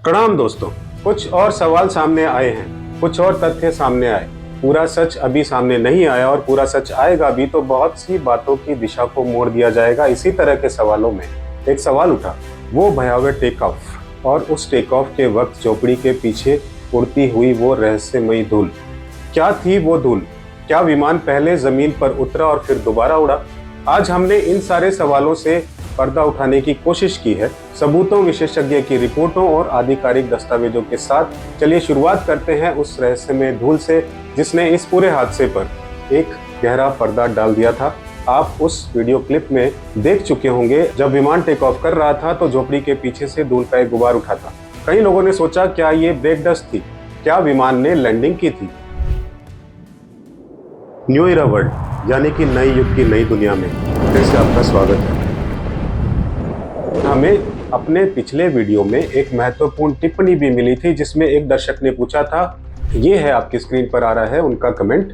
प्रणाम दोस्तों। कुछ और सवाल सामने आए हैं, कुछ और तथ्य सामने आए। पूरा सच अभी सामने नहीं आया और पूरा सच आएगा भी तो बहुत सी बातों की दिशा को मोड़ दिया जाएगा। इसी तरह के सवालों में एक सवाल उठा, वो भयावह टेक ऑफ और उस टेक ऑफ के वक्त झोपड़ी के पीछे उड़ती हुई वो रहस्यमयी धूल। क्या थी वो धूल? क्या विमान पहले जमीन पर उतरा और फिर दोबारा उड़ा? आज हमने इन सारे सवालों से पर्दा उठाने की कोशिश की है, सबूतों, विशेषज्ञ की रिपोर्टों और आधिकारिक दस्तावेजों के साथ। चलिए शुरुआत करते हैं उस रहस्यमय धूल से जिसने इस पूरे हादसे पर एक गहरा पर्दा डाल दिया था। आप उस वीडियो क्लिप में देख चुके होंगे, जब विमान टेक ऑफ कर रहा था तो झोपड़ी के पीछे से धूल का एक गुबार उठा था। कई लोगों ने सोचा, क्या ये ब्रेक डस्ट थी? क्या विमान ने लैंडिंग की थी? न्यू इरा वर्ल्ड यानी कि नए युग की नई दुनिया में फिर से आपका स्वागत है। हमें अपने पिछले वीडियो में एक महत्वपूर्ण टिप्पणी भी मिली थी जिसमें एक दर्शक ने पूछा था, ये है आपकी स्क्रीन पर आ रहा है उनका कमेंट।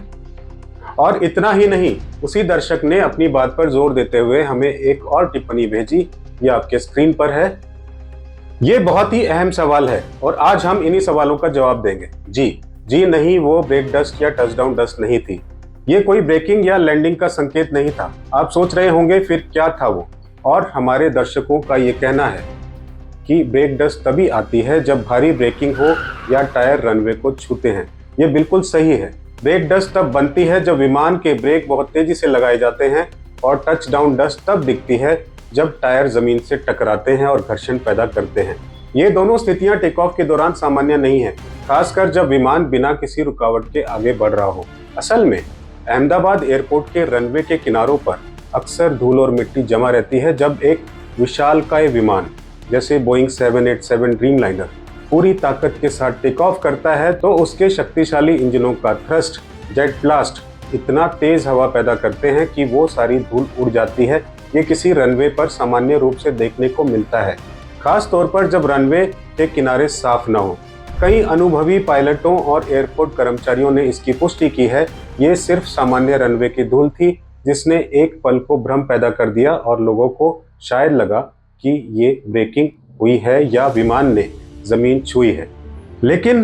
और इतना ही नहीं, उसी दर्शक ने अपनी बात पर जोर देते हुए हमें एक और टिप्पणी भेजी, ये आपके स्क्रीन पर है। ये बहुत ही अहम सवाल है और आज हम इन्हीं सवालों का जवाब देंगे। जी नहीं, वो ब्रेक डस्ट या टचडाउन डस्ट नहीं थी। ये कोई ब्रेकिंग या लैंडिंग का संकेत नहीं था। आप सोच रहे होंगे फिर क्या था वो? और हमारे दर्शकों का ये कहना है कि ब्रेक डस्ट तभी आती है जब भारी ब्रेकिंग हो या टायर रनवे को छूते हैं। ये बिल्कुल सही है। ब्रेक डस्ट तब बनती है जब विमान के ब्रेक बहुत तेजी से लगाए जाते हैं, और टच डाउन डस्ट तब दिखती है जब टायर जमीन से टकराते हैं और घर्षण पैदा करते हैं। ये दोनों स्थितियां टेक ऑफ के दौरान सामान्य नहीं है, खासकर जब विमान बिना किसी रुकावट के आगे बढ़ रहा हो। असल में अहमदाबाद एयरपोर्ट के रनवे के किनारों पर अक्सर धूल और मिट्टी जमा रहती है जब एक विशालकाय विमान जैसे बोइंग 787 ड्रीमलाइनर पूरी ताकत के साथ टेक ऑफ करता है, तो उसके शक्तिशाली इंजनों का थ्रस्ट, जेट ब्लास्ट इतना तेज हवा पैदा करते हैं कि वो सारी धूल उड़ जाती है। ये किसी रनवे पर सामान्य रूप से देखने को मिलता है, खास तौर पर जब रनवे के किनारे साफ न हो। कई अनुभवी पायलटों और एयरपोर्ट कर्मचारियों ने इसकी पुष्टि की है। ये सिर्फ सामान्य रनवे की धूल थी जिसने एक पल को भ्रम पैदा कर दिया और लोगों को शायद लगा कि ये ब्रेकिंग हुई है या विमान ने जमीन छुई है। लेकिन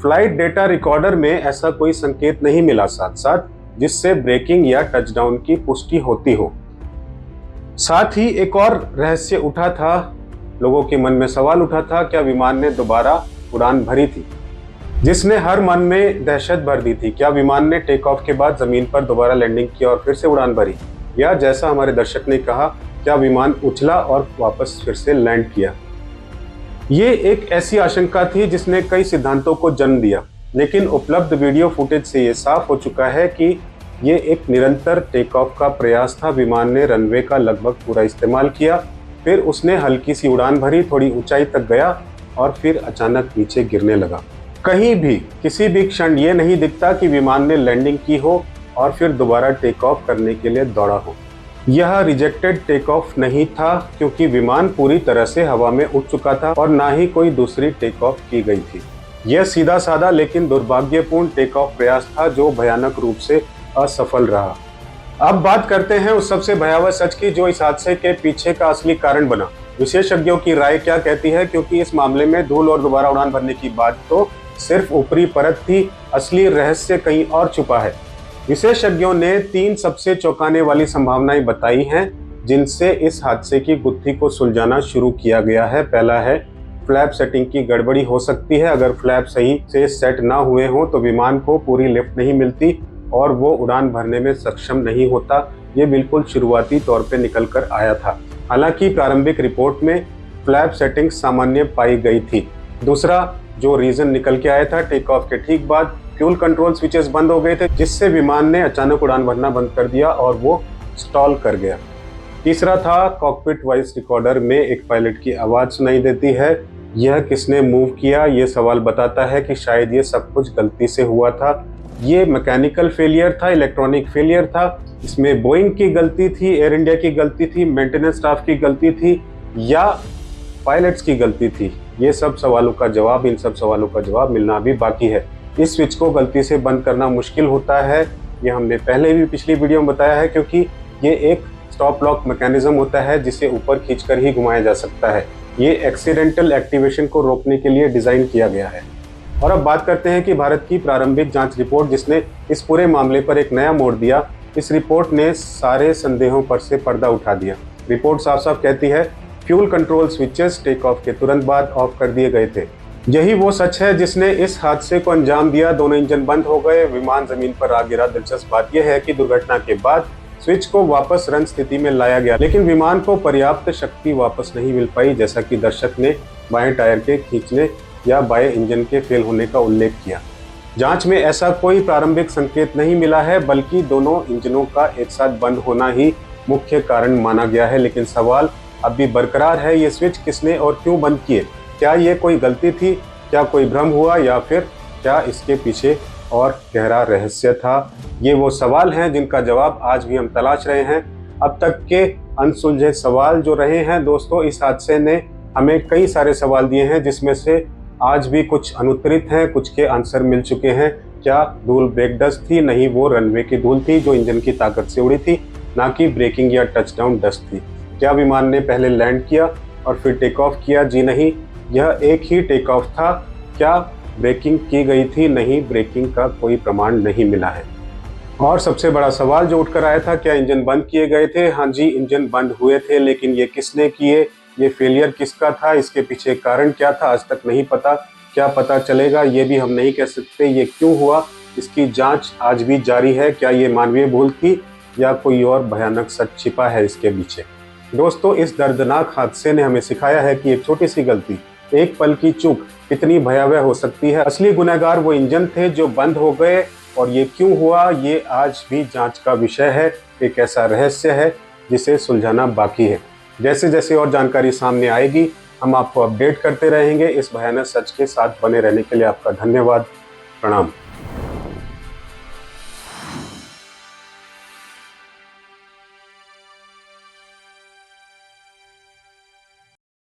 फ्लाइट डेटा रिकॉर्डर में ऐसा कोई संकेत नहीं मिला साथ साथ जिससे ब्रेकिंग या टचडाउन की पुष्टि होती हो। साथ ही एक और रहस्य उठा था, लोगों के मन में सवाल उठा था, क्या विमान ने दोबारा उड़ान भरी थी, जिसने हर मन में दहशत भर दी थी। क्या विमान ने टेक ऑफ के बाद जमीन पर दोबारा लैंडिंग की और फिर से उड़ान भरी, या जैसा हमारे दर्शक ने कहा, क्या विमान उछला और वापस फिर से लैंड किया? ये एक ऐसी आशंका थी जिसने कई सिद्धांतों को जन्म दिया, लेकिन उपलब्ध वीडियो फुटेज से ये साफ हो चुका है कि ये एक निरंतर टेक ऑफ का प्रयास था। विमान ने रनवे का लगभग पूरा इस्तेमाल किया, फिर उसने हल्की सी उड़ान भरी, थोड़ी ऊंचाई तक गया और फिर अचानक नीचे गिरने लगा। कहीं भी किसी भी क्षण ये नहीं दिखता कि विमान ने लैंडिंग की हो और फिर दोबारा टेक ऑफ करने के लिए दौड़ा हो। यह रिजेक्टेड टेक ऑफ नहीं था, क्योंकि विमान पूरी तरह से हवा में उड़ चुका था और ना ही कोई दूसरी टेक ऑफ की गई थी। यह सीधा साधा लेकिन दुर्भाग्यपूर्ण टेक ऑफ प्रयास था जो भयानक रूप से असफल रहा। अब बात करते हैं उस सबसे भयावह सच की जो इस हादसे के पीछे का असली कारण बना। विशेषज्ञों की राय क्या कहती है, क्योंकि इस मामले में धूल और दोबारा उड़ान भरने की बात तो सिर्फ ऊपरी परत थी, असली रहस्य कहीं और छुपा है। विशेषज्ञों ने 3 सबसे चौंकाने वाली संभावनाएं बताई हैं जिनसे इस हादसे की गुत्थी को सुलझाना शुरू किया गया है। पहला है, फ्लैप सेटिंग की गड़बड़ी हो सकती है। अगर फ्लैप सही से सेट ना हुए हो तो विमान को पूरी लिफ्ट नहीं मिलती और वो उड़ान भरने में सक्षम नहीं होता। ये बिल्कुल शुरुआती तौर पे निकल कर आया था, हालांकि प्रारंभिक रिपोर्ट में फ्लैप सेटिंग सामान्य पाई गई थी। दूसरा जो रीजन निकल के आया था, टेक ऑफ के ठीक बाद फ्यूल कंट्रोल स्विचेस बंद हो गए थे, जिससे विमान ने अचानक उड़ान भरना बंद कर दिया और वो स्टॉल कर गया। तीसरा था, कॉकपिट वॉइस रिकॉर्डर में एक पायलट की आवाज सुनाई देती है। यह किसने मूव किया, ये सवाल बताता है कि शायद ये सब कुछ गलती से हुआ था। ये मैकेनिकल फेलियर था, इलेक्ट्रॉनिक फेलियर था। इसमें बोइंग की गलती थी, एयर इंडिया की गलती थी, मेंटेनेंस स्टाफ की गलती थी, या पायलट्स की गलती थी। ये सब सवालों का जवाब, इन सब सवालों का जवाब मिलना भी बाकी है। इस स्विच को गलती से बंद करना मुश्किल होता है, ये हमने पहले भी पिछली वीडियो में बताया है, क्योंकि ये एक स्टॉप लॉक मैकेनिज्म होता है जिसे ऊपर खींचकर ही घुमाया जा सकता है। ये एक्सीडेंटल एक्टिवेशन को रोकने के लिए डिज़ाइन किया गया है। और अब बात करते हैं कि भारत की प्रारंभिक जांच रिपोर्ट, जिसने इस पूरे मामले पर एक नया मोड़ दिया। इस रिपोर्ट ने सारे संदेहों पर से पर्दा उठा दिया। रिपोर्ट साफ साफ कहती है, fuel control switches take off के तुरंत बाद ऑफ कर दिए गए थे। यही वो सच है जिसने इस हादसे को अंजाम दिया। दोनों इंजन बंद हो गए, विमान जमीन पर आ गिरा। दिलचस्प बात यह है कि दुर्घटना के बाद स्विच को वापस रन स्थिति में लाया गया, लेकिन विमान को पर्याप्त शक्ति वापस नहीं मिल पाई, जैसा कि दर्शक ने बाएं टायर के खींचने या बाएं इंजन के फेल होने का उल्लेख किया। जांच में ऐसा कोई प्रारंभिक संकेत नहीं मिला है, बल्कि दोनों इंजनों का एक साथ बंद होना ही मुख्य कारण माना गया है। लेकिन सवाल अब भी बरकरार है, ये स्विच किसने और क्यों बंद किए? क्या ये कोई गलती थी? क्या कोई भ्रम हुआ? या फिर क्या इसके पीछे और गहरा रहस्य था? ये वो सवाल हैं जिनका जवाब आज भी हम तलाश रहे हैं। अब तक के अनसुलझे सवाल जो रहे हैं दोस्तों, इस हादसे ने हमें कई सारे सवाल दिए हैं, जिसमें से आज भी कुछ अनुत्तरित हैं, कुछ के आंसर मिल चुके हैं। क्या धूल ब्रेक डस्ट थी? नहीं, वो रनवे की धूल थी जो इंजन की ताकत से उड़ी थी, ना कि ब्रेकिंग या टचडाउन डस्ट थी। क्या विमान ने पहले लैंड किया और फिर टेक ऑफ किया? जी नहीं, यह एक ही टेक ऑफ था। क्या ब्रेकिंग की गई थी? नहीं, ब्रेकिंग का कोई प्रमाण नहीं मिला है। और सबसे बड़ा सवाल जो उठकर आया था, क्या इंजन बंद किए गए थे? हाँ जी, इंजन बंद हुए थे, लेकिन ये किसने किए? ये फेलियर किसका था? इसके पीछे कारण क्या था? आज तक नहीं पता। क्या पता चलेगा? ये भी हम नहीं कह सकते। ये क्यों हुआ, इसकी जांच आज भी जारी है। क्या ये मानवीय भूल थी या कोई और भयानक सच छिपा है इसके पीछे? दोस्तों, इस दर्दनाक हादसे ने हमें सिखाया है कि एक छोटी सी गलती, एक पल की चूक कितनी भयावह हो सकती है। असली गुनहगार वो इंजन थे जो बंद हो गए, और ये क्यों हुआ, ये आज भी जांच का विषय है। एक ऐसा रहस्य है जिसे सुलझाना बाकी है। जैसे जैसे और जानकारी सामने आएगी, हम आपको अपडेट करते रहेंगे। इस भयानक सच के साथ बने रहने के लिए आपका धन्यवाद। प्रणाम।